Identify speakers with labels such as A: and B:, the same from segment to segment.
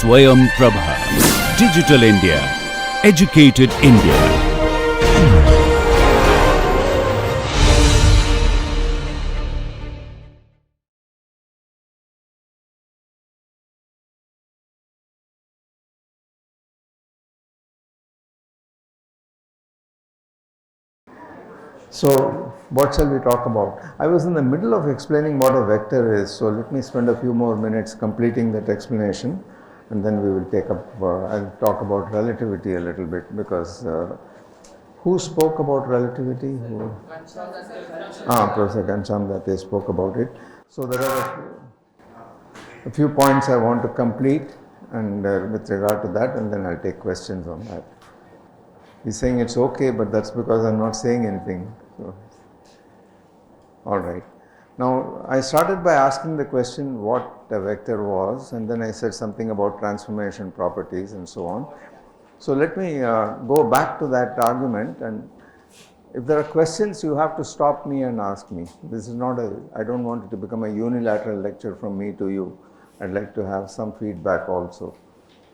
A: Swayam Prabha. Digital India. Educated India.
B: So, what shall we talk about? I was in the middle of explaining what a vector is, so let me spend a few more minutes completing that explanation, and then we will take up, I'll talk about relativity a little bit, because who spoke about relativity? Professor Gancham Date spoke about it. So there are a few points I want to complete, and with regard to that, and then I'll take questions on that. He's saying it's okay, but that's because I'm not saying anything. So, all right. Now, I started by asking the question what a vector was, and then I said something about transformation properties and so on. So let me go back to that argument, and if there are questions, you have to stop me and ask me. This is not I don't want it to become a unilateral lecture from me to you. I'd like to have some feedback also.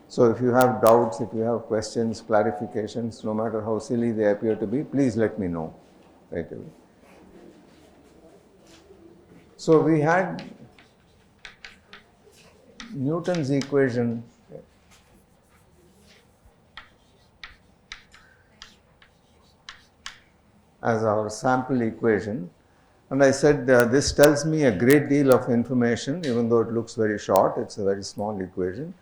B: So if you have doubts, if you have questions, clarifications, no matter how silly they appear to be, please let me know right away. So we had Newton's equation as our sample equation, and I said this tells me a great deal of information, even though it looks very short. It's a very small equation.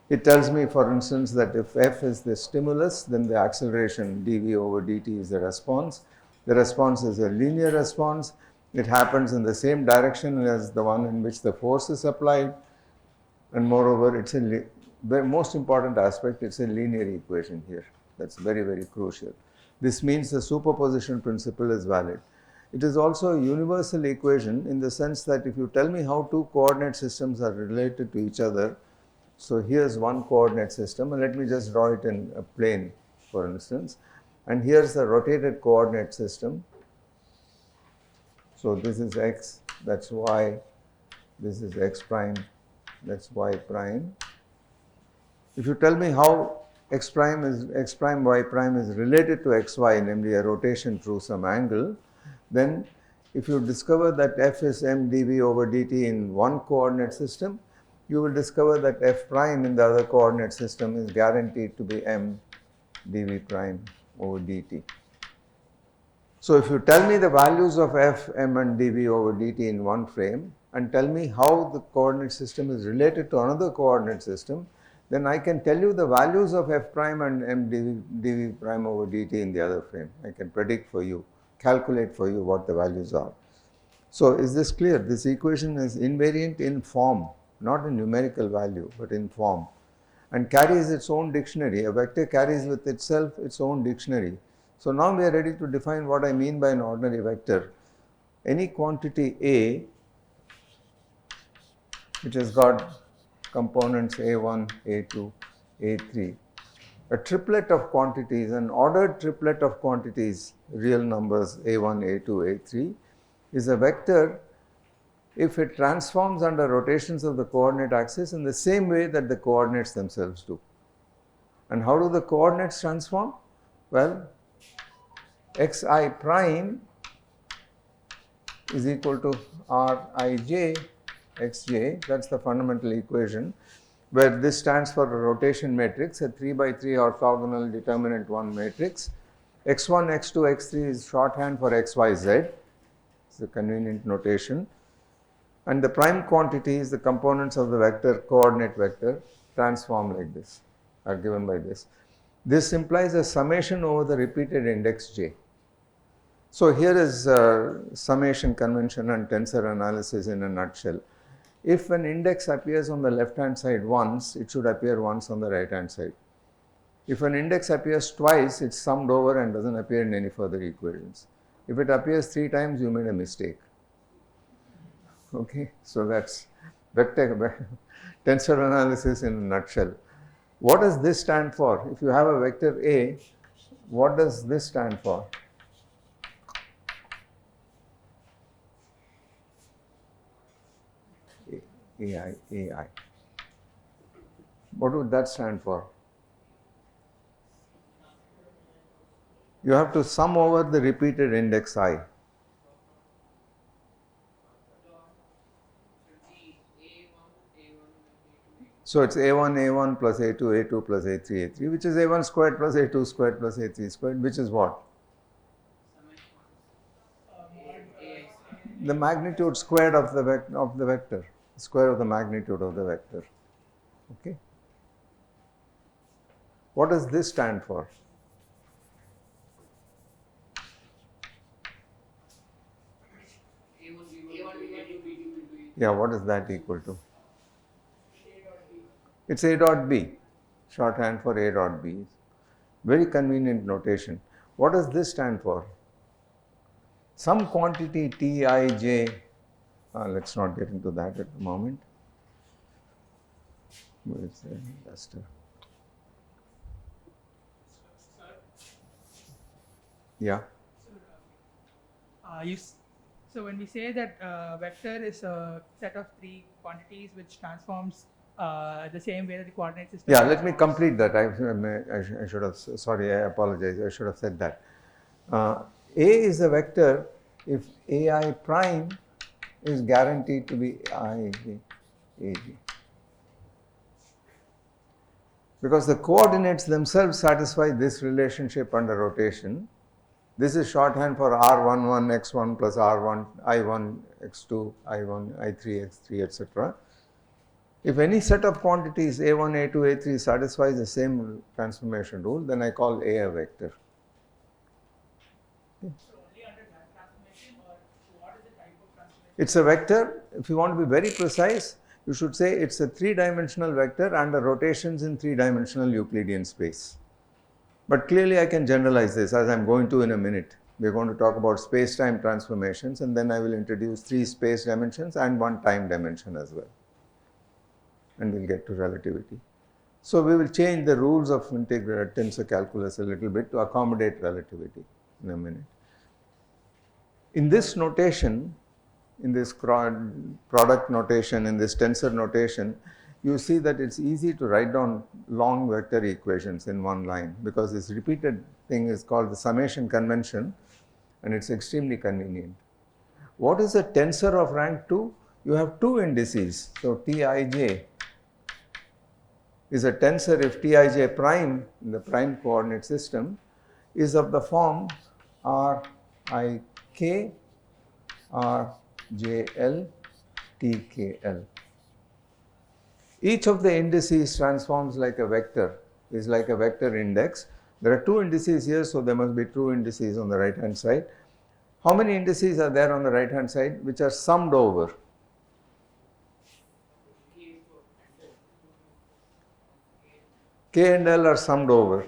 B: It tells me, for instance, that if f is the stimulus, then the acceleration dv over dt is the response. The response is a linear response. It happens in the same direction as the one in which the force is applied, and moreover, it's the most important aspect, it's a linear equation here. That's very, very crucial. This means the superposition principle is valid. It is also a universal equation in the sense that if you tell me how two coordinate systems are related to each other, so here's one coordinate system, and let me just draw it in a plane, for instance, and here's the rotated coordinate system. So this is x, that's y, this is x prime, that's y prime. If you tell me how x prime, y prime is related to xy, namely a rotation through some angle, then if you discover that f is m dv over dt in one coordinate system, you will discover that f prime in the other coordinate system is guaranteed to be m dv prime over dt. So if you tell me the values of f, m and dv over dt in one frame, and tell me how the coordinate system is related to another coordinate system, then I can tell you the values of f prime and m dv prime over dt in the other frame. I can predict for you, calculate for you what the values are. So is this clear? This equation is invariant in form, not in numerical value, but in form, and carries its own dictionary. A vector carries with itself its own dictionary. So now we are ready to define what I mean by an ordinary vector. Any quantity A, which has got components A1, A2, A3, a triplet of quantities, an ordered triplet of quantities, real numbers A1, A2, A3, is a vector if it transforms under rotations of the coordinate axis in the same way that the coordinates themselves do. And how do the coordinates transform? Well, xi prime is equal to rij xj, that's the fundamental equation, where this stands for a rotation matrix, a 3x3 orthogonal determinant 1 matrix. x1, x2, x3 is shorthand for xyz, it's a convenient notation. And the prime quantities, the components of the vector, coordinate vector, transform like this, are given by this. This implies a summation over the repeated index j. So here is summation convention and tensor analysis in a nutshell. If an index appears on the left hand side once, it should appear once on the right hand side. If an index appears twice, it's summed over and doesn't appear in any further equations. If it appears 3 times, you made a mistake. Okay, so that's vector tensor analysis in a nutshell. What does this stand for? If you have a vector A, what does this stand for? AI. What would that stand for? You have to sum over the repeated index I. So it's A1, A1 plus A2, A2 plus A3, A3, which is A1 squared plus A2 squared plus A3 squared, which is what? The magnitude squared of the vector, square of the magnitude of the vector. Okay. What does this stand for? Yeah, what is that equal to? It's A dot B, shorthand for A dot B. Very convenient notation. What does this stand for? Some quantity Tij, let's not get into that at the moment. Where's the duster? Yeah.
C: So when we say that vector is a set of three quantities which transforms the same way that the coordinate system.
B: Yeah, let me complete that. I should have, sorry, I apologize. I should have said that. A is a vector if AI prime is guaranteed to be Ag. Because the coordinates themselves satisfy this relationship under rotation. This is shorthand for R11 x1 plus R1 I1 x2 I1 I3 x3 etc. If any set of quantities A1 A2 A3 satisfies the same transformation rule, then I call A a vector.
C: So only under that transformation, or what is the type of transformation?
B: It's a vector. If you want to be very precise, you should say it's a three-dimensional vector under rotations in three-dimensional Euclidean space. But clearly I can generalize this, as I'm going to in a minute. We're going to talk about space-time transformations, and then I will introduce three space dimensions and one time dimension as well. And we'll get to relativity. So we will change the rules of integral tensor calculus a little bit to accommodate relativity in a minute. In this notation, in this product notation, in this tensor notation, you see that it's easy to write down long vector equations in one line, because this repeated thing is called the summation convention, and it's extremely convenient. What is a tensor of rank 2? You have two indices. So Tij is a tensor if Tij prime in the prime coordinate system is of the form Rik Rjl Tkl. Each of the indices transforms like a vector, is like a vector index. There are two indices here, so there must be two indices on the right hand side. How many indices are there on the right hand side which are summed over? K and L are summed over.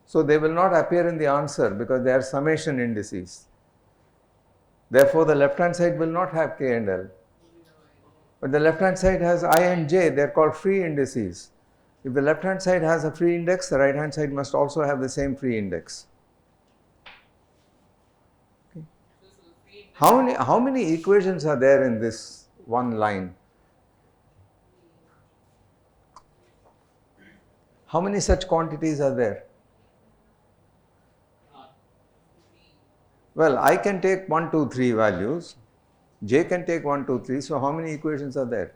B: So they will not appear in the answer because they are summation indices. Therefore, the left hand side will not have K and L. But the left hand side has I and J, they are called free indices. If the left hand side has a free index, the right hand side must also have the same free index. Okay. How many equations are there in this one line? How many such quantities are there? Well, I can take 1, 2, 3 values. J can take 1, 2, 3. So how many equations are there?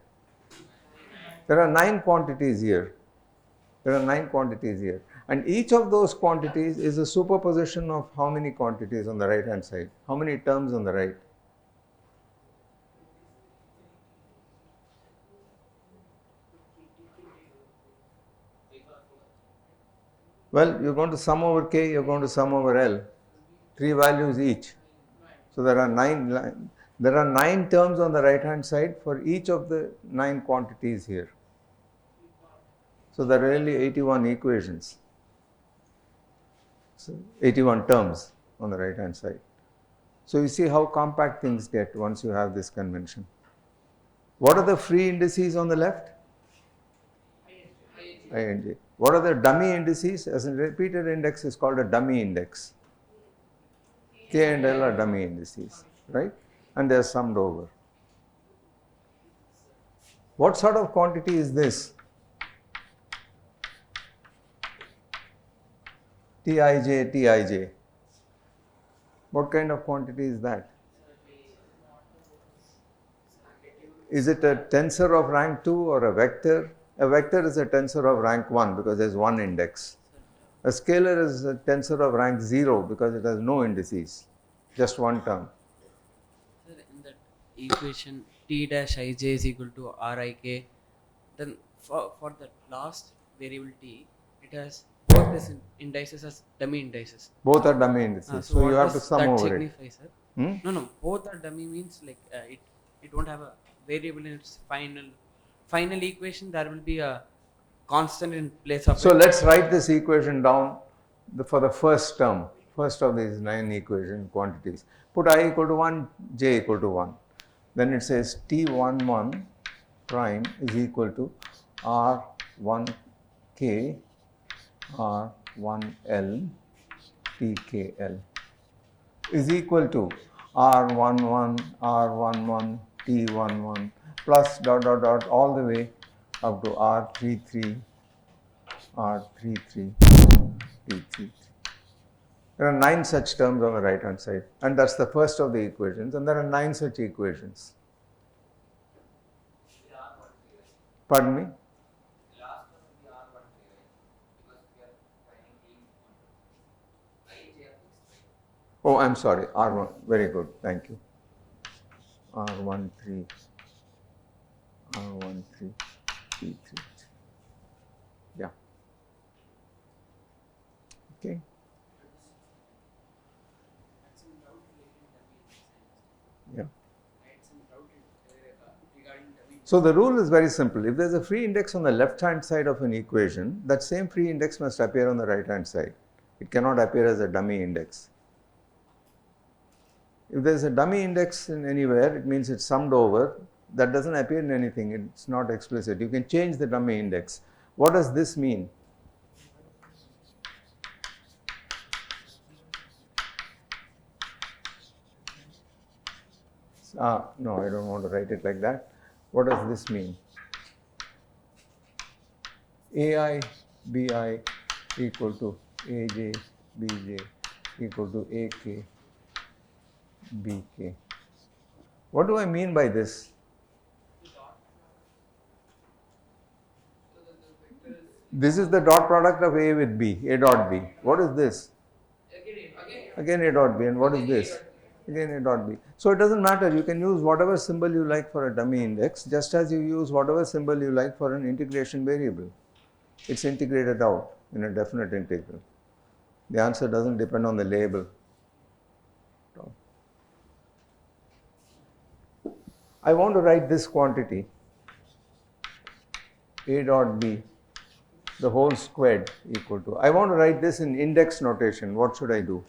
B: There are 9 quantities here. There are 9 quantities here. And each of those quantities is a superposition of how many quantities on the right hand side? How many terms on the right? Well, you're going to sum over K, you're going to sum over L. 3 values each. So there are 9 terms on the right hand side for each of the 9 quantities here. So there are really 81 equations. So 81 terms on the right hand side. So you see how compact things get once you have this convention. What are the free indices on the left? I and J. What are the dummy indices? As a repeated index is called a dummy index. K and L are dummy indices, right? And they are summed over. What sort of quantity is this? Tij, Tij. What kind of quantity is that? Is it a tensor of rank 2 or a vector? A vector is a tensor of rank 1 because there is one index. A scalar is a tensor of rank 0 because it has no indices, just one term.
D: Sir, in that equation t dash ij is equal to rik, then for the last variable t, it has both these indices as dummy indices.
B: Both are dummy indices,
D: So
B: so you
D: what
B: have to
D: does
B: sum
D: that
B: over
D: signify, sir?
B: it.
D: No, both are dummy means like it won't have a variable in its final equation. There will be a constant in place of
B: So
D: it.
B: let's write this equation down for the first term, first of these 9 equation quantities. Put I equal to 1, j equal to 1. Then it says T11 prime is equal to R1k R1L TKL is equal to R11 R11 T11 plus dot dot dot all the way up to R33 R33 T33. There are 9 such terms on the right hand side, and that's the first of the equations, and there are 9 such equations. Pardon me? Oh, I'm sorry, R1, very good, thank you. R13, R13, T3. Yeah. Okay. Yeah. So the rule is very simple. If there's a free index on the left hand side of an equation, that same free index must appear on the right hand side. It cannot appear as a dummy index. If there's a dummy index in anywhere, it means it's summed over. That doesn't appear in anything. It's not explicit. You can change the dummy index. What does this mean? No, I don't want to write it like that. What does this mean? AI, BI equal to AJ, BJ equal to AK, BK. What do I mean by this? This is the dot product of A with B, A dot B. What is this? Again A dot B. And what is this? Again A dot B. So it doesn't matter. You can use whatever symbol you like for a dummy index, just as you use whatever symbol you like for an integration variable. It's integrated out in a definite integral. The answer doesn't depend on the label. I want to write this quantity, A dot B, the whole squared equal to. I want to write this in index notation. What should I do?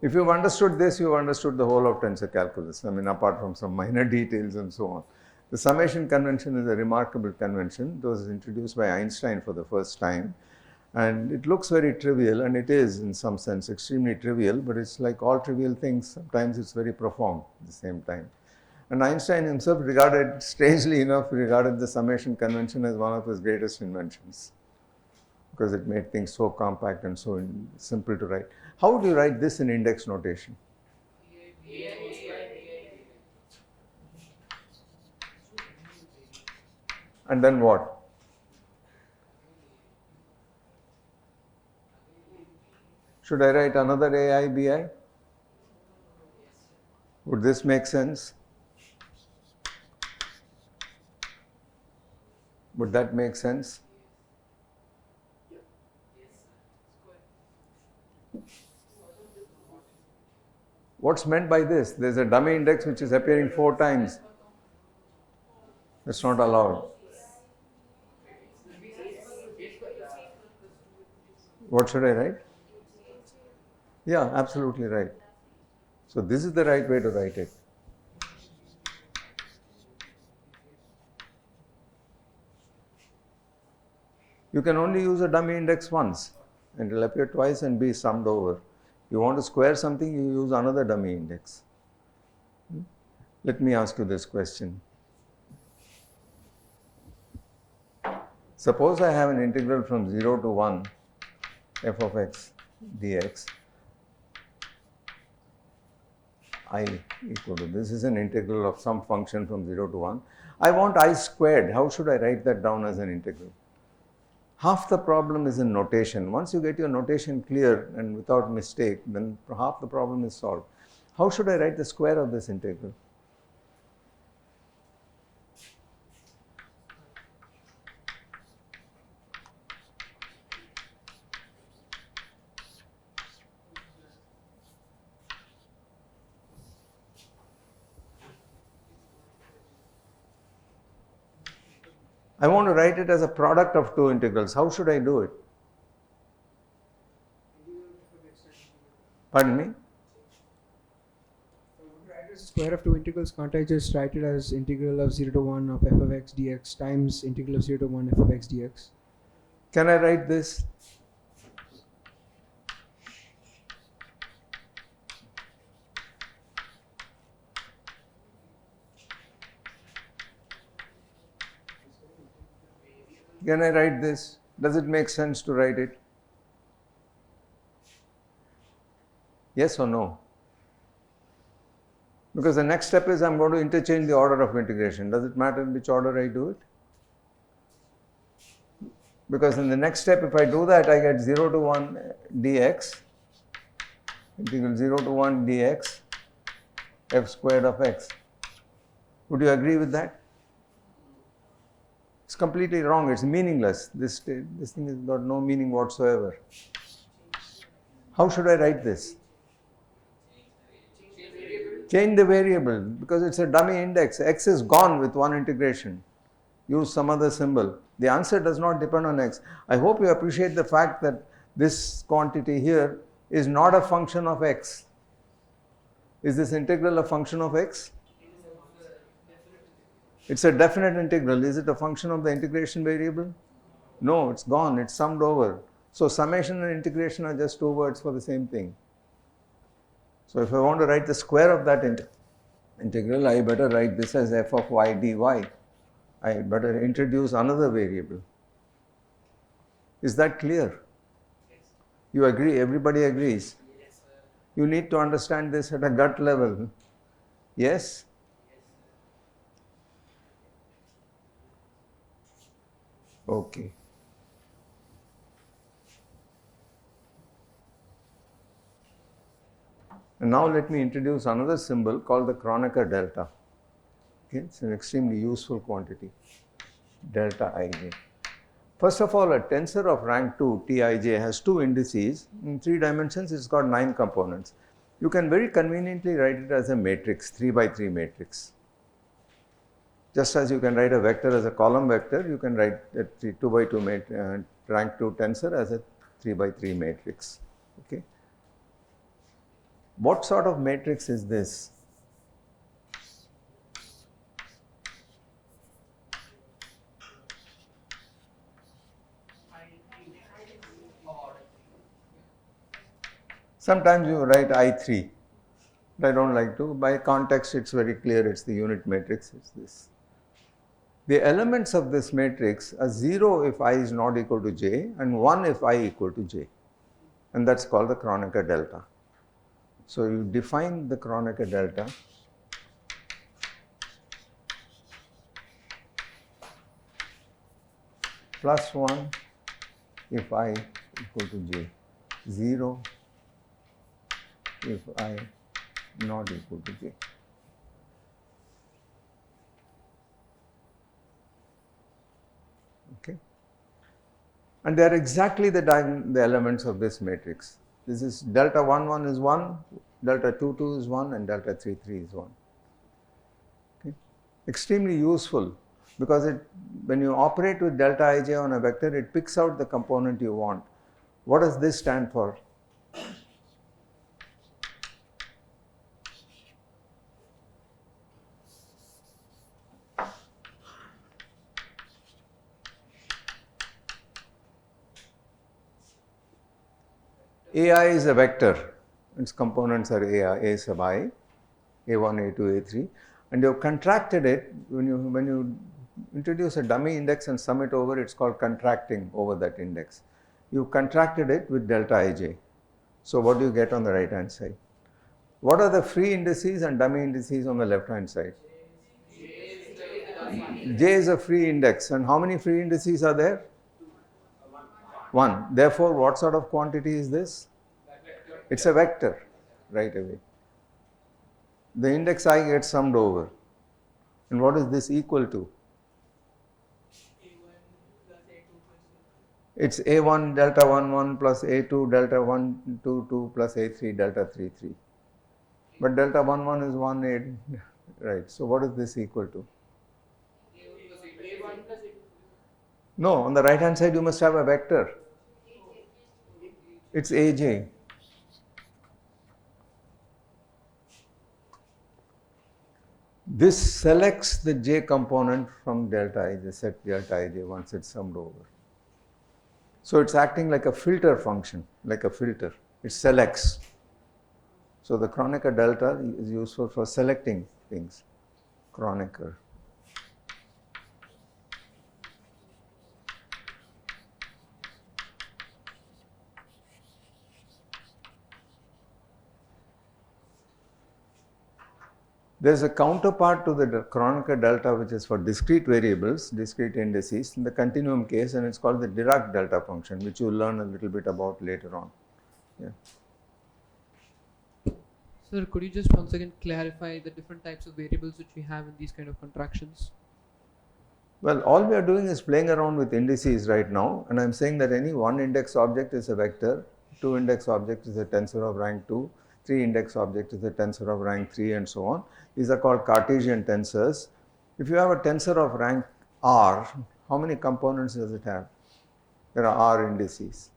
B: If you've understood this, you've understood the whole of tensor calculus. I mean, apart from some minor details and so on. The summation convention is a remarkable convention. It was introduced by Einstein for the first time. And it looks very trivial, and it is in some sense extremely trivial, but it's like all trivial things, sometimes it's very profound at the same time. And Einstein himself regarded, strangely enough, regarded the summation convention as one of his greatest inventions, because it made things so compact and so simple to write. How would you write this in index notation? And then what? Should I write another AI, BI? Would this make sense? Would that make sense? What's meant by this? There's a dummy index which is appearing 4 times. That's not allowed. What should I write? Yeah, absolutely right. So this is the right way to write it. You can only use a dummy index once, and it will appear twice and be summed over. You want to square something, you use another dummy index. Let me ask you this question. Suppose I have an integral from 0 to 1 f of x dx, I equal to, this is an integral of some function from 0 to 1. I want I squared. How should I write that down as an integral? Half the problem is in notation. Once you get your notation clear and without mistake, then half the problem is solved. How should I write the square of this integral? I want to write it as a product of two integrals. How should I do it? Pardon me?
E: Square of two integrals, can't I just write it as integral of 0 to 1 of f of x dx times integral of 0 to 1 f of x dx?
B: Can I write this? Can I write this? Does it make sense to write it? Yes or no? Because the next step is I'm going to interchange the order of integration. Does it matter in which order I do it? Because in the next step, if I do that, I get 0 to 1 dx, integral 0 to 1 dx, f squared of x. Would you agree with that? It's completely wrong. It's meaningless. This thing has got no meaning whatsoever. How should I write this? Change the variable, because it's a dummy index. X is gone with one integration. Use some other symbol. The answer does not depend on x. I hope you appreciate the fact that this quantity here is not a function of x. Is this integral a function of x? It's a definite integral. Is it a function of the integration variable? No, it's gone. It's summed over. So summation and integration are just two words for the same thing. So if I want to write the square of that integral, I better write this as f of y dy. I better introduce another variable. Is that clear?
D: Yes.
B: You agree? Everybody agrees?
D: Yes, sir.
B: You need to understand this at a gut level. Yes? Okay. And now let me introduce another symbol called the Kronecker delta. Okay, it's an extremely useful quantity, delta ij. First of all, a tensor of rank 2, Tij, has two indices. In 3 dimensions, it's got 9 components. You can very conveniently write it as a matrix, 3 by 3 matrix. Just as you can write a vector as a column vector, you can write a 2 by 2 rank 2 tensor as a 3 by 3 matrix. Okay. What sort of matrix is this? Sometimes you write I3, but I don't like to. By context, it's very clear, it's the unit matrix, it's this. The elements of this matrix are 0 if I is not equal to j and 1 if I equal to j, and that's called the Kronecker delta. So you define the Kronecker delta plus 1 if I equal to j, 0 if I not equal to j. Okay. And they are exactly the elements of this matrix. This is delta 1 1 is 1, delta 2 2 is 1, and delta 3 3 is 1. Okay. Extremely useful, because when you operate with delta ij on a vector, it picks out the component you want. What does this stand for? AI is a vector. Its components are A sub I, A1, A2, A3, and you have contracted it. When you introduce a dummy index and sum it over, it's called contracting over that index. You contracted it with delta ij. So what do you get on the right hand side? What are the free indices and dummy indices on the left hand side? J is a free index, and how many free indices are there? 1. Therefore, what sort of quantity is this? It's a vector right away. The index I gets summed over. And what is this equal to? It's A1 delta 1 1 plus A2 delta 1 2 2 plus A3 delta 3 3. But delta 1 1 is 1 8, right? So what is this equal to? No, on the right hand side you must have a vector. It's Aj. This selects the j component from delta ij, set delta ij once it's summed over. So it's acting like a filter function, like a filter. It selects. So the Kronecker delta is useful for selecting things. Kronecker. There is a counterpart to the Kronecker delta which is for discrete variables, discrete indices in the continuum case, and it's called the Dirac delta function, which you will learn a little bit about later on. Yeah.
F: Sir, could you just once again clarify the different types of variables which we have in these kind of contractions?
B: Well, all we are doing is playing around with indices right now, and I am saying that any one index object is a vector, two index object is a tensor of rank 2, 3 index object is a tensor of rank 3, and so on. These are called Cartesian tensors. If you have a tensor of rank R, how many components does it have? There are R indices.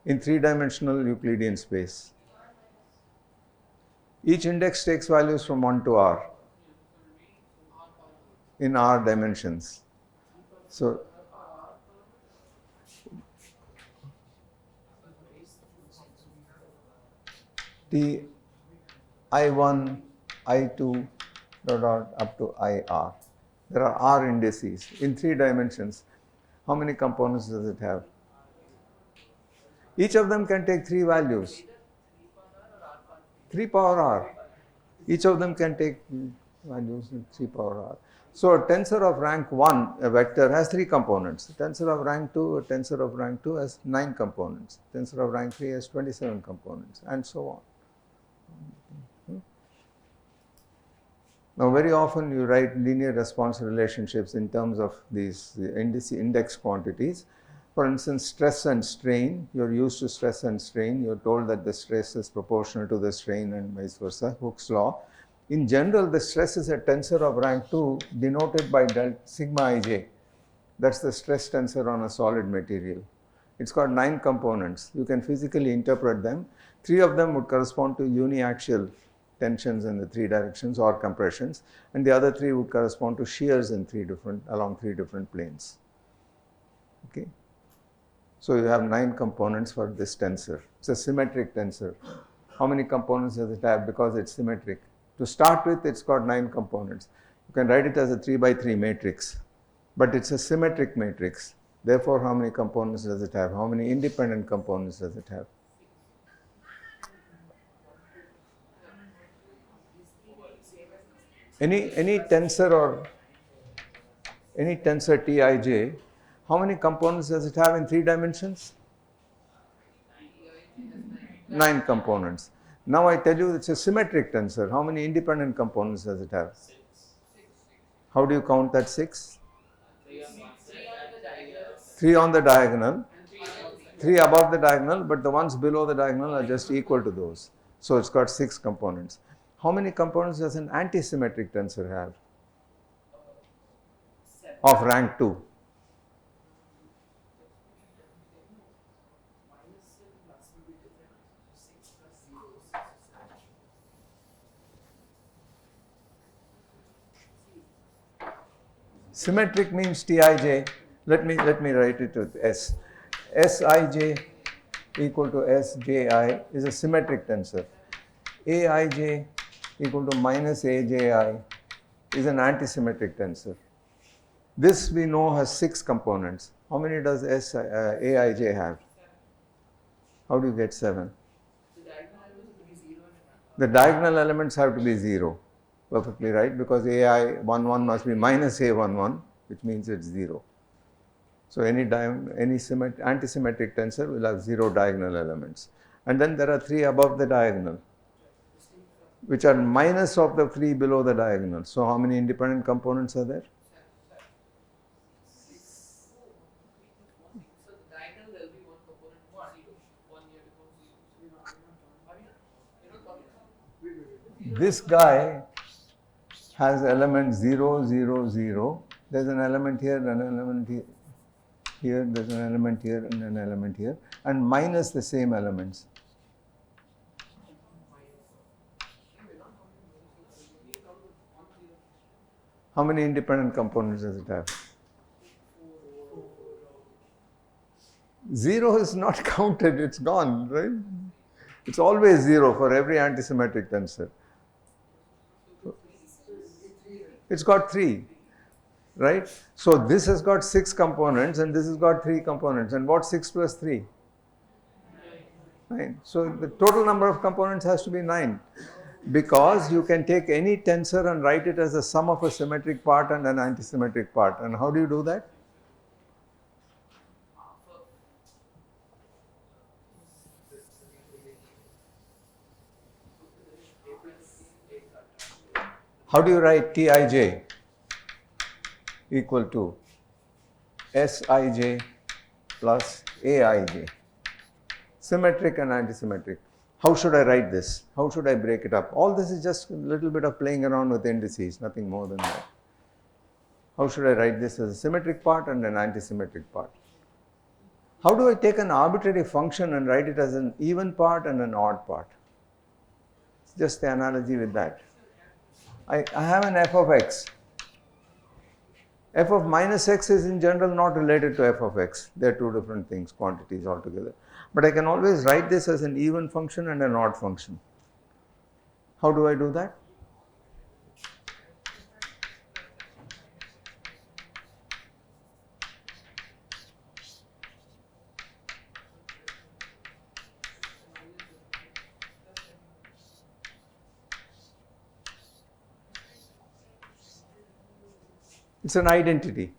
B: In 3-dimensional Euclidean space. Each index takes values from 1 to R in R dimensions. So, T I1, I2, up to IR. There are R indices in 3 dimensions. How many components does it have? Each of them can take 3 values. 3 power R. Each of them can take values in 3 power R. So a tensor of rank 1, a vector, has 3 components. A tensor of rank 2, a tensor of rank 2 has 9 components. A tensor of rank 3 has 27 components, and so on. Now, very often you write linear response relationships in terms of these index quantities. For instance, stress and strain, you are used to stress and strain, you are told that the stress is proportional to the strain and vice versa, Hooke's law. In general, the stress is a tensor of rank 2 denoted by sigma ij. That is the stress tensor on a solid material. It's got 9 components. You can physically interpret them. 3 of them would correspond to uniaxial tensions in the 3 directions or compressions, and the other 3 would correspond to shears in along 3 different planes. Okay. So you have 9 components for this tensor. It's a symmetric tensor. How many components does it have? Because it's symmetric. To start with, it's got 9 components. You can write it as a 3 by 3 matrix, but it's a symmetric matrix. Therefore, how many components does it have? How many independent components does it have? Any tensor Tij, how many components does it have in 3 dimensions? 9 components. Now I tell you it's a symmetric tensor. How many independent components does it have? 6. How do you count that 6? 3 on the diagonal, 3 above the diagonal, but the ones below the diagonal are just equal to those. So it's got 6 components. How many components does an antisymmetric tensor have? Of rank 2. Symmetric means Tij. Let me write it with S. Sij equal to Sji is a symmetric tensor. Aij equal to minus AJI is an antisymmetric tensor. This we know has 6 components. How many does AIJ have? How do you get 7? The diagonal elements have to be 0. Perfectly right, because AI11 must be minus A11, which means it's 0. So any antisymmetric tensor will have 0 diagonal elements. And then there are 3 above the diagonal, which are minus of the 3 below the diagonal. So how many independent components are there? This guy has elements 0, 0, 0. There's an element here, an element here, there's an element here, and an element here, and minus the same elements. How many independent components does it have? 0 is not counted, it's gone, right? It's always 0 for every antisymmetric tensor. It's got 3, right? So this has got 6 components and this has got 3 components. And what's 6 plus 3? 9. So the total number of components has to be 9, because you can take any tensor and write it as a sum of a symmetric part and an antisymmetric part. And how do you do that? How do you write Tij equal to Sij plus Aij? Symmetric and antisymmetric. How should I write this? How should I break it up? All this is just a little bit of playing around with indices, nothing more than that. How should I write this as a symmetric part and an antisymmetric part? How do I take an arbitrary function and write it as an even part and an odd part? It's just the analogy with that. I have an f of x. F of minus x is in general not related to f of x. They are 2 different things, quantities altogether. But I can always write this as an even function and an odd function. How do I do that? It's an identity.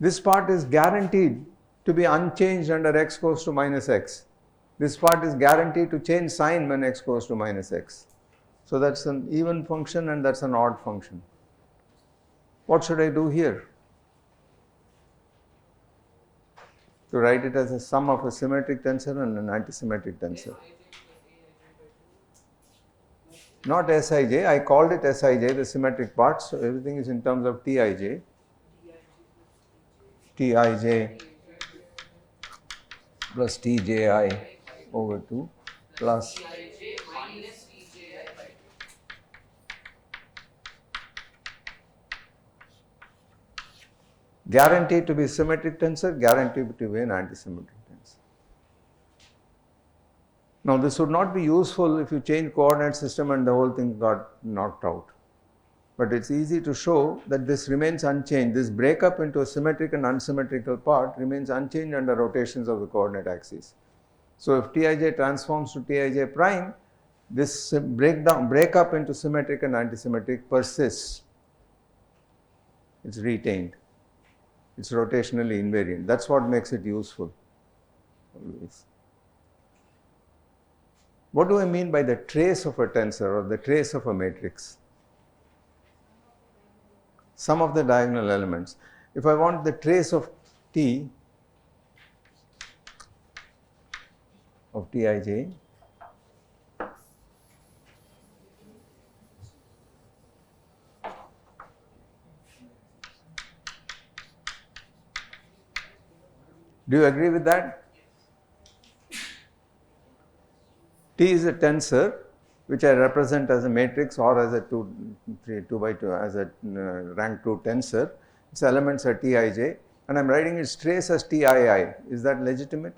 B: This part is guaranteed to be unchanged under x goes to minus x. This part is guaranteed to change sign when x goes to minus x. So that's an even function and that's an odd function. What should I do here? To write it as a sum of a symmetric tensor and an antisymmetric tensor. Not Sij, I called it Sij, the symmetric part, so everything is in terms of Tij. Tij plus Tji over 2 plus guaranteed to be symmetric tensor, guaranteed to be an antisymmetric tensor. Now this would not be useful if you change coordinate system and the whole thing got knocked out. But it's easy to show that this remains unchanged. This breakup into a symmetric and unsymmetrical part remains unchanged under rotations of the coordinate axes. So if Tij transforms to Tij prime, this breakup into symmetric and antisymmetric persists. It's retained. It's rotationally invariant. That's what makes it useful. Always. What do I mean by the trace of a tensor or the trace of a matrix? Sum of the diagonal elements. If I want the trace of T of Tij, do you agree with that? T is a tensor which I represent as a matrix or as a 2 by 2 as a rank 2 tensor. Its elements are Tij and I am writing its trace as Tii. Is that legitimate?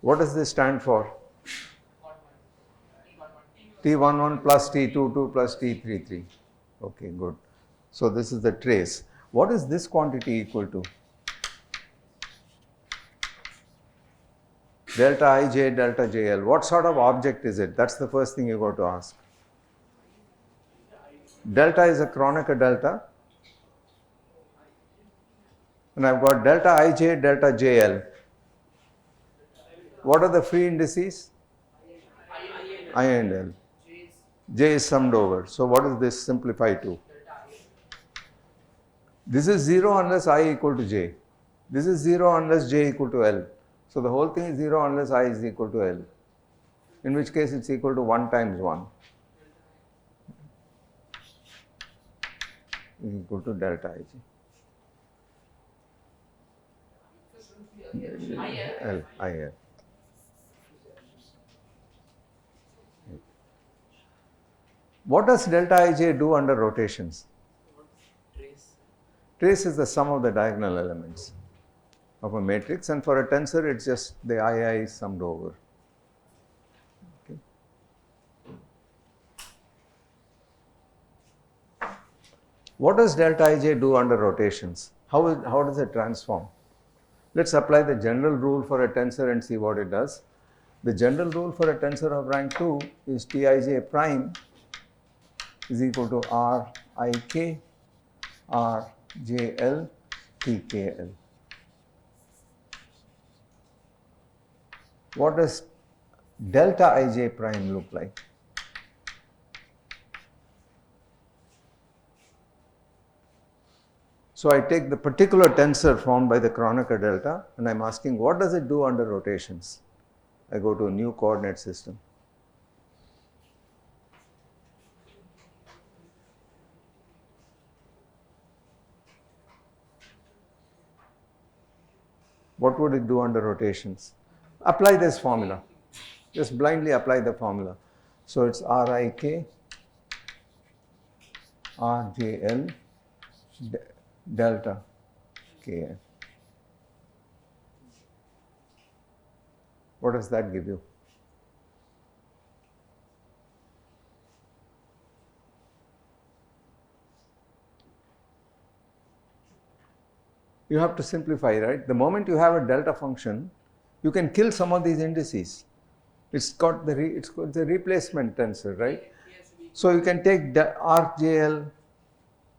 B: What does this stand for? T11 plus T22 plus T33. Okay, good. So this is the trace. What is this quantity equal to? Delta Ij, delta Jl. What sort of object is it? That's the first thing you got to ask. Delta is a Kronecker delta. And I've got delta Ij, delta Jl. What are the free indices? I and L. J is summed over. So what does this simplify to? This is 0 unless I equal to J. This is 0 unless J equal to L. So the whole thing is 0 unless I is equal to L. In which case it's equal to 1 times 1. Is equal to delta Ij. L, IL. What does delta Ij do under rotations?
D: Trace.
B: Trace is the sum of the diagonal elements of a matrix, and for a tensor it's just the II is summed over. Okay. What does delta Ij do under rotations? How does it transform? Let's apply the general rule for a tensor and see what it does. The general rule for a tensor of rank 2 is Tij prime is equal to Rik Rjl Tkl. What does delta Ij prime look like? So I take the particular tensor formed by the Kronecker delta and I'm asking what does it do under rotations? I go to a new coordinate system. What would it do under rotations? Apply this formula. Just blindly apply the formula. So it's Rik Rjl delta Kn. What does that give you? You have to simplify, right? The moment you have a delta function, you can kill some of these indices. It's got the replacement tensor, right? So you can take Rjl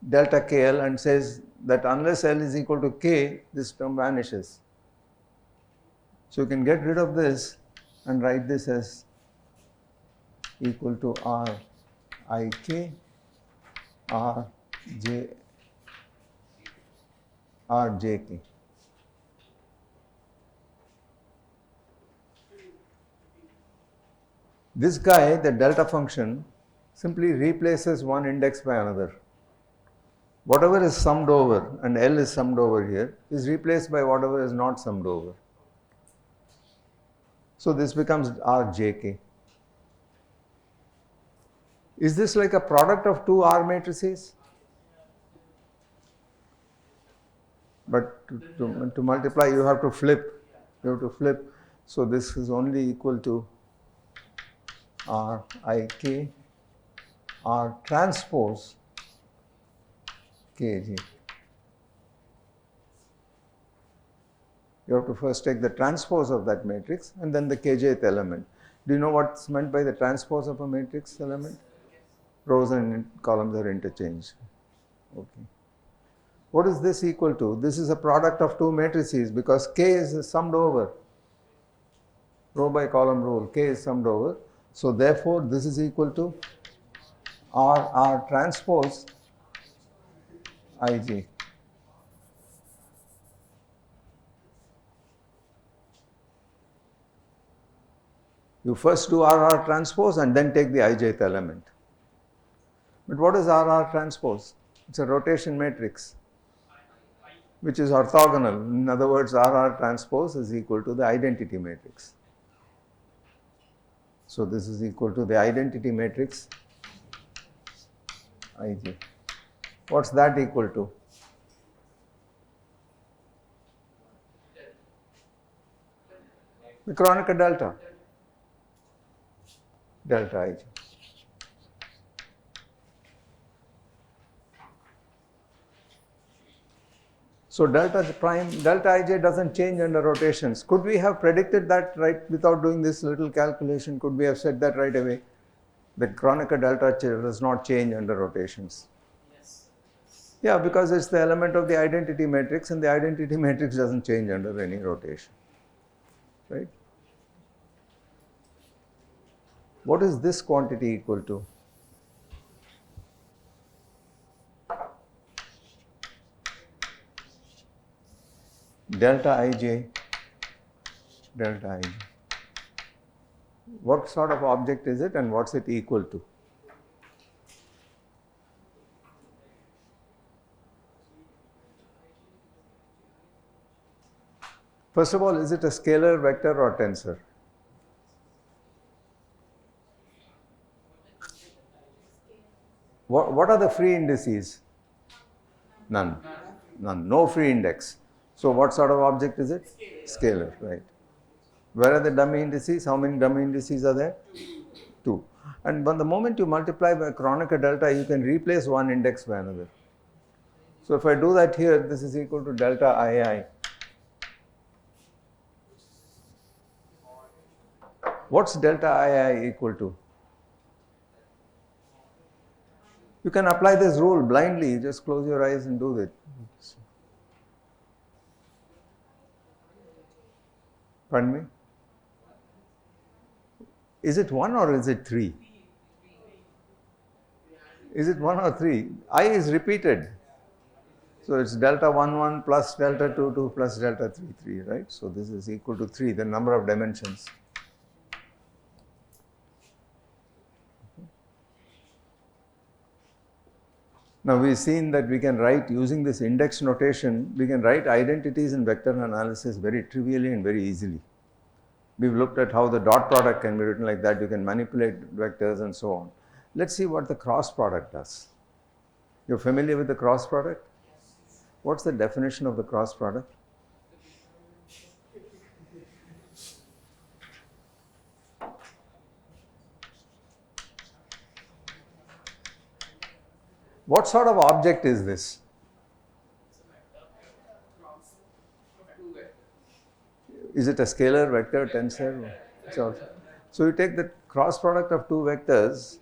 B: delta KL and says that unless L is equal to K, this term vanishes. So you can get rid of this and write this as equal to Rik Rjk. This guy, the delta function, simply replaces one index by another. Whatever is summed over, and L is summed over here, is replaced by whatever is not summed over. So this becomes Rjk. Is this like a product of two R matrices? But to multiply, you have to flip. You have to flip. So this is only equal to Rik R transpose Kj. You have to first take the transpose of that matrix and then the kjth element. Do you know what's meant by the transpose of a matrix element? Rows and columns are interchanged. Okay. What is this equal to? This is a product of two matrices because K is summed over. Row by column rule, K is summed over. So therefore, this is equal to R transpose Ij. You first do RR transpose and then take the ijth element. But what is RR transpose? It's a rotation matrix which is orthogonal. In other words, RR transpose is equal to the identity matrix. So this is equal to the identity matrix Ij. What's that equal to? The Kronecker delta. Delta ij. So delta ij doesn't change under rotations. Could we have predicted that right without doing this little calculation? Could we have said that right away? The Kronecker delta does not change under rotations.
D: Yes.
B: Yeah, because it's the element of the identity matrix, and the identity matrix doesn't change under any rotation. Right? What is this quantity equal to? Delta ij, delta ij. What sort of object is it and what's it equal to? First of all, is it a scalar, vector or tensor? What are the free indices? None. None. No free index. So what sort of object is it? Scalar, right. Where are the dummy indices? How many dummy indices are there? 2. And when the moment you multiply by Kronecker delta, you can replace one index by another. So if I do that here, this is equal to delta ii. What's delta ii equal to? You can apply this rule blindly, just close your eyes and do it. Pardon me? Is it 1 or is it 3? Is it 1 or 3? I is repeated. So it's delta 1 1 plus delta 2 2 plus delta 3 3, right? So this is equal to 3, the number of dimensions. Now we've seen that we can write, using this index notation, we can write identities in vector analysis very trivially and very easily. We've looked at how the dot product can be written like that, you can manipulate vectors and so on. Let's see what the cross product does. You're familiar with the cross product? What's the definition of the cross product? What sort of object is this? Is it a scalar, vector, tensor? So you take the cross product of two vectors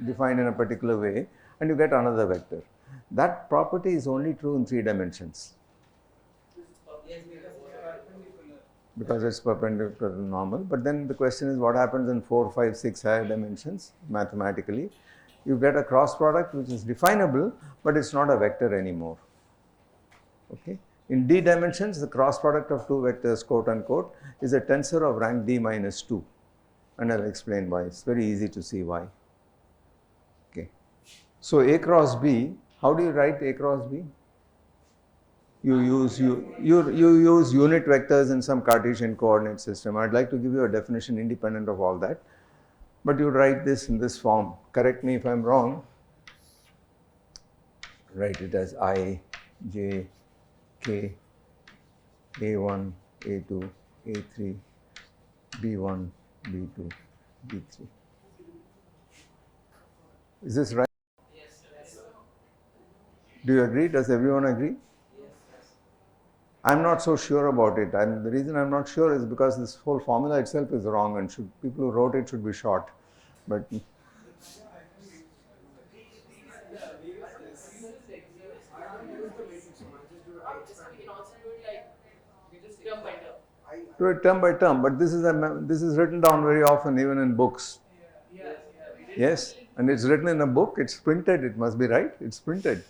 B: defined in a particular way and you get another vector. That property is only true in 3 dimensions. Because it's perpendicular to normal. But then the question is what happens in 4, 5, 6 higher dimensions mathematically. You get a cross product which is definable, but it's not a vector anymore. Okay. In d dimensions, the cross product of two vectors, quote unquote, is a tensor of rank d minus 2. And I'll explain why. It's very easy to see why. Okay. So A cross B, how do you write A cross B? You use unit vectors in some Cartesian coordinate system. I'd like to give you a definition independent of all that. But you write this in this form. Correct me if I'm wrong. Write it as I, J, K, A1, A2, A3, B1, B2, B3. Is this right?
D: Yes.
B: Do you agree? Does everyone agree? I'm not so sure about it. The reason I'm not sure is because this whole formula itself is wrong and people who wrote it should be shot. But do it term by term, but this is written down very often even in books. Yes, and it's written in a book, it's printed, it must be right, it's printed,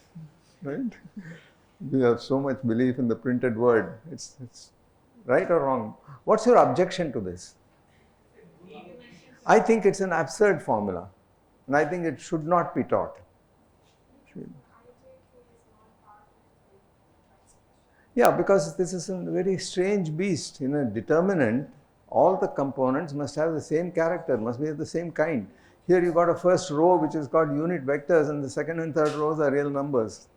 B: right? We have so much belief in the printed word. It's right or wrong. What's your objection to this? I think it's an absurd formula, and I think it should not be taught. Yeah, because this is a very strange beast. In a determinant, all the components must have the same character, must be of the same kind. Here you got a first row which is called unit vectors, and the second and third rows are real numbers.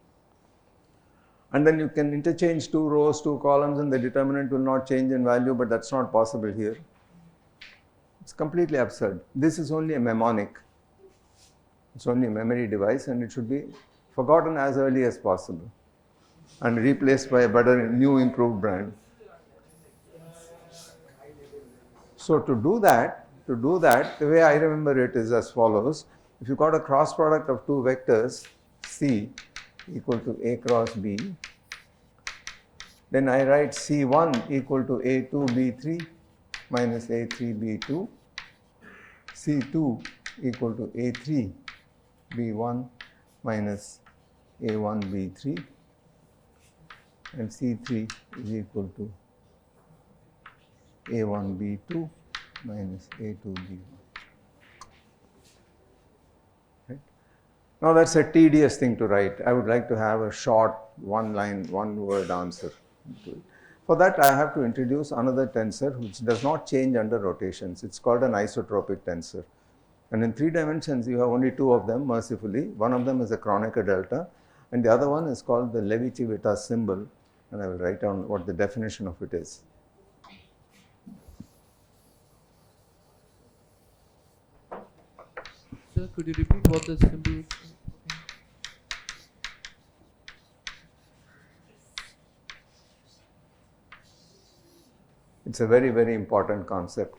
B: And then you can interchange 2 rows, 2 columns, and the determinant will not change in value, but that's not possible here. It's completely absurd. This is only a mnemonic. It's only a memory device, and it should be forgotten as early as possible and replaced by a better, new, improved brand. So to do that, the way I remember it is as follows. If you got a cross product of two vectors, C equal to A cross B, then I write C1 equal to A2 B3 minus A3 B2, C2 equal to A3 B1 minus A1 B3, and C3 is equal to A1 B2 minus A2 B1. Right? Now that's a tedious thing to write. I would like to have a short one line, one word answer to it. For that I have to introduce another tensor which does not change under rotations. It's called an isotropic tensor. And in 3 dimensions you have only 2 of them, mercifully. One of them is a Kronecker delta and the other one is called the Levi-Civita symbol, and I will write down what the definition of it is.
F: Sir, could you repeat what the symbol is?
B: It's a very, very important concept.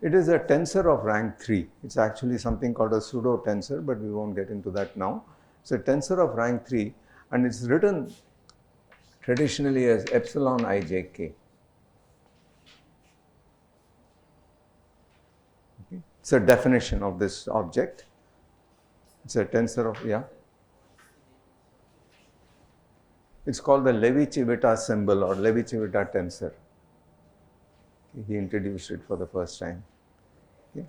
B: It is a tensor of rank 3. It's actually something called a pseudo tensor, but we won't get into that now. It's a tensor of rank 3 and it's written traditionally as epsilon ijk. Okay. It's a definition of this object. It's a tensor of, yeah. It's called the Levi-Civita symbol or Levi-Civita tensor. He introduced it for the first time. Okay.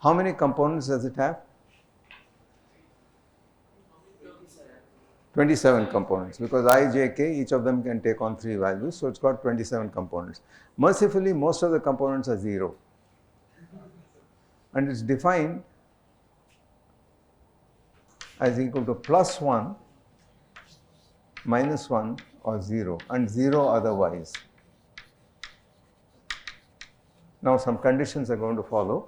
B: How many components does it have? 27 components, because I, J, K, each of them can take on 3 values, so it's got 27 components. Mercifully, most of the components are 0. And it's defined as equal to +1, -1 or 0, and 0 otherwise. Now some conditions are going to follow.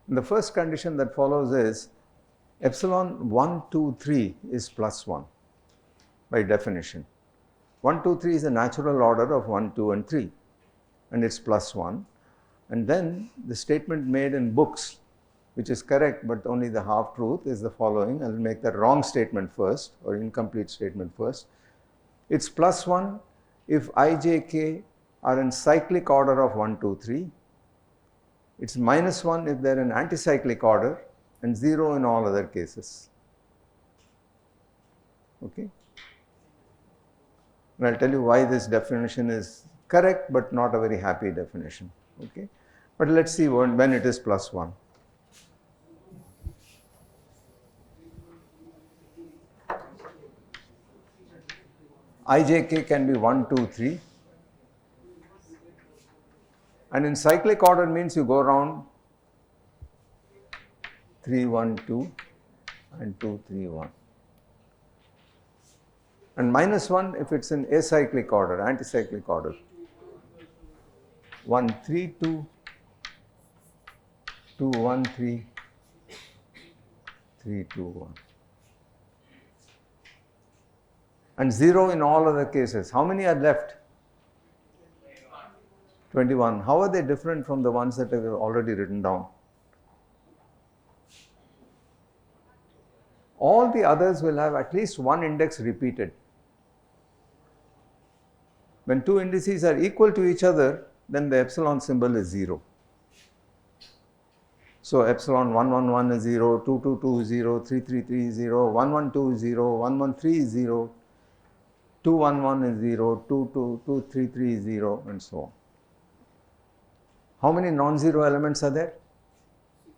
B: The first condition that follows is epsilon 1, 2, 3 is +1 by definition. 1, 2, 3 is a natural order of 1, 2 and 3 and it's +1. And then the statement made in books, which is correct but only the half truth, is the following. I will make the wrong statement first or incomplete statement first. It's +1 if I, J, K are in cyclic order of 1, 2, 3. It's -1 if they are in anticyclic order and 0 in all other cases. Okay. And I'll tell you why this definition is correct but not a very happy definition. Okay. But let's see when it is +1. IJK can be 1, 2, 3. And in cyclic order means you go around 3, 1, 2 and 2, 3, 1. And -1 if it's in acyclic order, anticyclic order. 1, 3, 2, 2, 1, 3, 3, 2, 1. And 0 in all other cases. How many are left? 21. How are they different from the ones that I have already written down? All the others will have at least one index repeated. When 2 indices are equal to each other, then the epsilon symbol is 0. So epsilon 1, 1, 1 is 0, 2, 2, 2 is 0, 3, 3, 3 is 0, 1, 1, 2 is 0, 1, 1, 3 is 0, 2, 1, 1 is 0, 2, 2, 2, 3, 3 is 0, and so on. How many non-zero elements are there?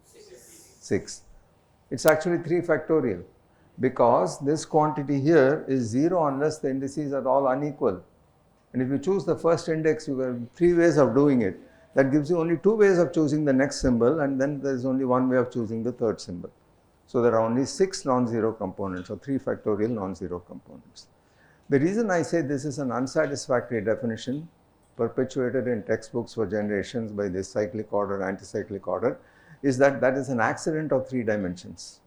B: 6. It's actually 3 factorial because this quantity here is 0 unless the indices are all unequal. And if you choose the first index, you have 3 ways of doing it. That gives you only 2 ways of choosing the next symbol, and then there is only 1 way of choosing the third symbol. So there are only 6 non-zero components or 3 factorial non-zero components. The reason I say this is an unsatisfactory definition perpetuated in textbooks for generations by this cyclic order, anticyclic order, is that that is an accident of 3 dimensions.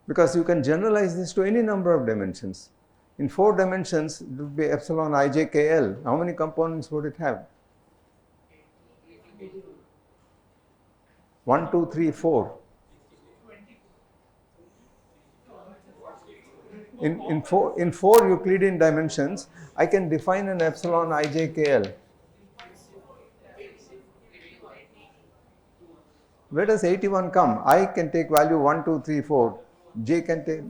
B: Because you can generalize this to any number of dimensions. In 4 dimensions, it would be epsilon ijkl. How many components would it have? 1, 2, 3, 4. In 4 Euclidean dimensions, I can define an epsilon ijkl. Where does 81 come? I can take value 1, 2, 3, 4. J can take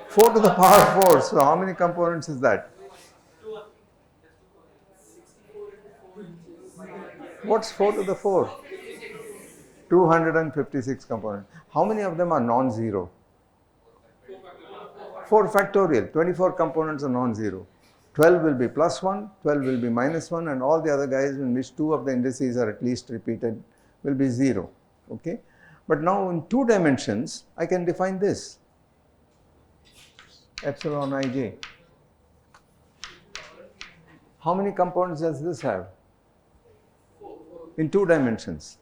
B: 4 to the power 4. So how many components is that? What's 4 to the 4? 256 components. How many of them are non-zero? 4 factorial. 24 components are non-zero. 12 will be plus 1, 12 will be minus 1, and all the other guys in which 2 of the indices are at least repeated will be 0. Okay? But now in 2 dimensions, I can define this. Epsilon ij. How many components does this have? In 2 dimensions.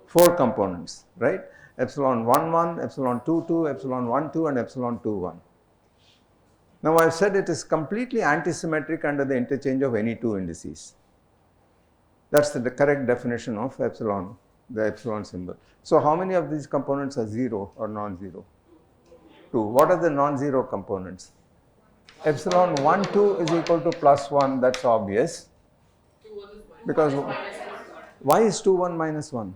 B: 4 components, right? Epsilon 1, 1, epsilon 2, 2, epsilon 1, 2, and epsilon 2, 1. Now I have said it is completely antisymmetric under the interchange of any 2 indices. That's the correct definition of epsilon, the epsilon symbol. So how many of these components are 0 or non-zero? 2. What are the non-zero components? Epsilon 1, 2 is equal to plus 1, that's obvious. Because why is 2, 1 minus 1?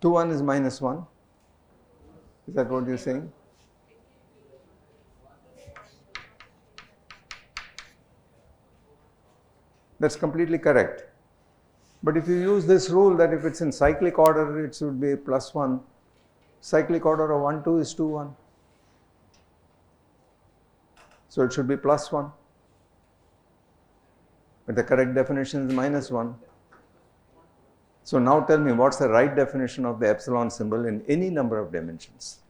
B: 2, 1 is minus 1. Is that what you're saying? That's completely correct. But if you use this rule that if it's in cyclic order, it should be plus 1. Cyclic order of 1, 2 is 2, 1. So it should be plus 1. But the correct definition is minus 1. So now tell me, what's the right definition of the epsilon symbol in any number of dimensions?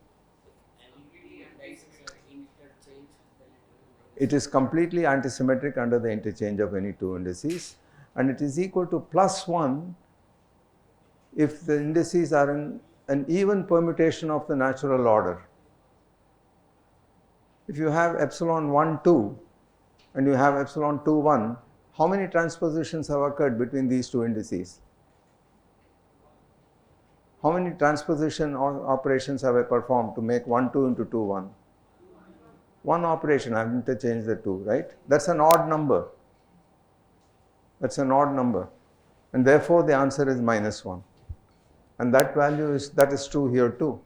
B: It is completely antisymmetric under the interchange of any 2 indices, and it is equal to plus 1 if the indices are in an even permutation of the natural order. If you have epsilon 1, 2 and you have epsilon 2, 1, how many transpositions have occurred between these 2 indices? How many transposition operations have I performed to make 1, 2 into 2, 1? 1 operation, I have interchanged the 2, right? That's an odd number. That's an odd number. And therefore the answer is minus 1. And that is true here too.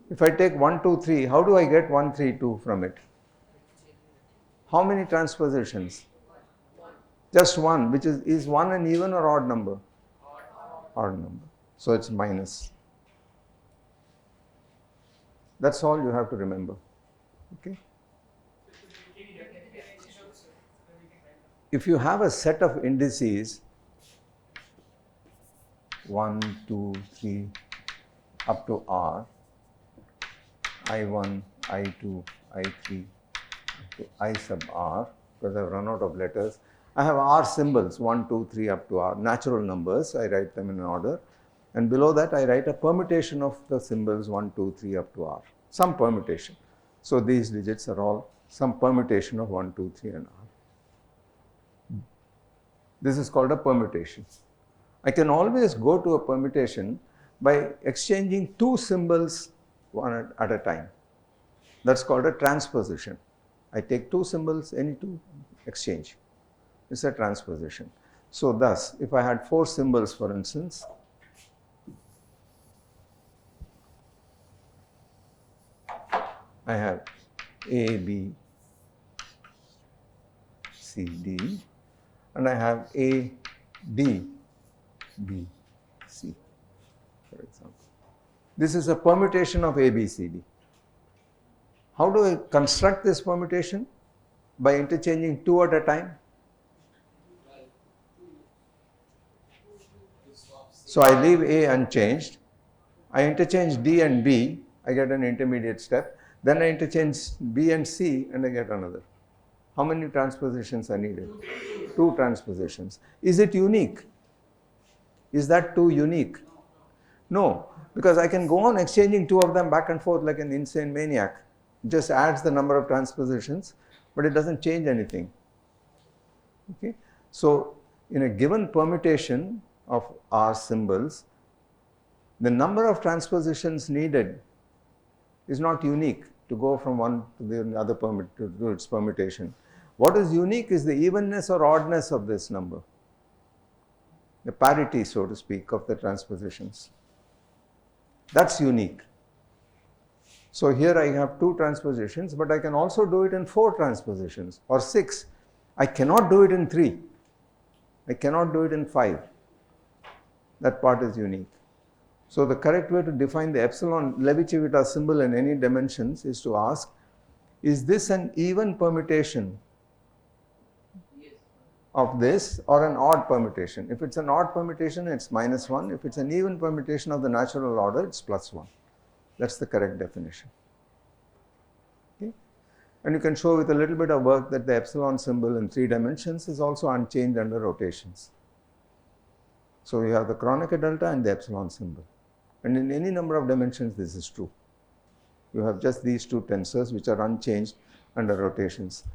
B: If I take 1, 2, 3, how do I get 1, 3, 2 from it? How many transpositions? Just 1, which is 1 an even or odd number? Odd number. So it's minus. That's all you have to remember. Okay? If you have a set of indices 1, 2, 3 up to R, I1, I2, I3 to I sub R, because I have run out of letters. I have R symbols 1, 2, 3 up to R, natural numbers. I write them in order. And below that, I write a permutation of the symbols 1, 2, 3 up to R, some permutation. So these digits are all some permutation of 1, 2, 3 and R. This is called a permutation. I can always go to a permutation by exchanging 2 symbols one at a time. That's called a transposition. I take 2 symbols, any 2, exchange. It's a transposition. So thus, if I had 4 symbols, for instance, I have A, B, C, D, and I have A, D, B, C, for example. This is a permutation of A, B, C, D. How do I construct this permutation? By interchanging 2 at a time. So I leave A unchanged. I interchange D and B. I get an intermediate step. Then I interchange B and C and I get another. How many transpositions are needed? 2 transpositions. Is it unique? Is that 2 unique? No, because I can go on exchanging 2 of them back and forth like an insane maniac. It just adds the number of transpositions, but it doesn't change anything. Okay? So, in a given permutation of R symbols, the number of transpositions needed is not unique to go from one to the other to its permutation. What is unique is the evenness or oddness of this number, the parity, so to speak, of the transpositions. That's unique. So here I have 2 transpositions, but I can also do it in 4 transpositions or 6. I cannot do it in 3. I cannot do it in 5. That part is unique. So the correct way to define the epsilon Levi-Civita symbol in any dimensions is to ask, is this an even permutation of this or an odd permutation? If it's an odd permutation, it's -1. If it's an even permutation of the natural order, it's +1. That's the correct definition. Okay? And you can show with a little bit of work that the epsilon symbol in 3 dimensions is also unchanged under rotations. So you have the Kronecker delta and the epsilon symbol. And in any number of dimensions, this is true. You have just these 2 tensors which are unchanged under rotations.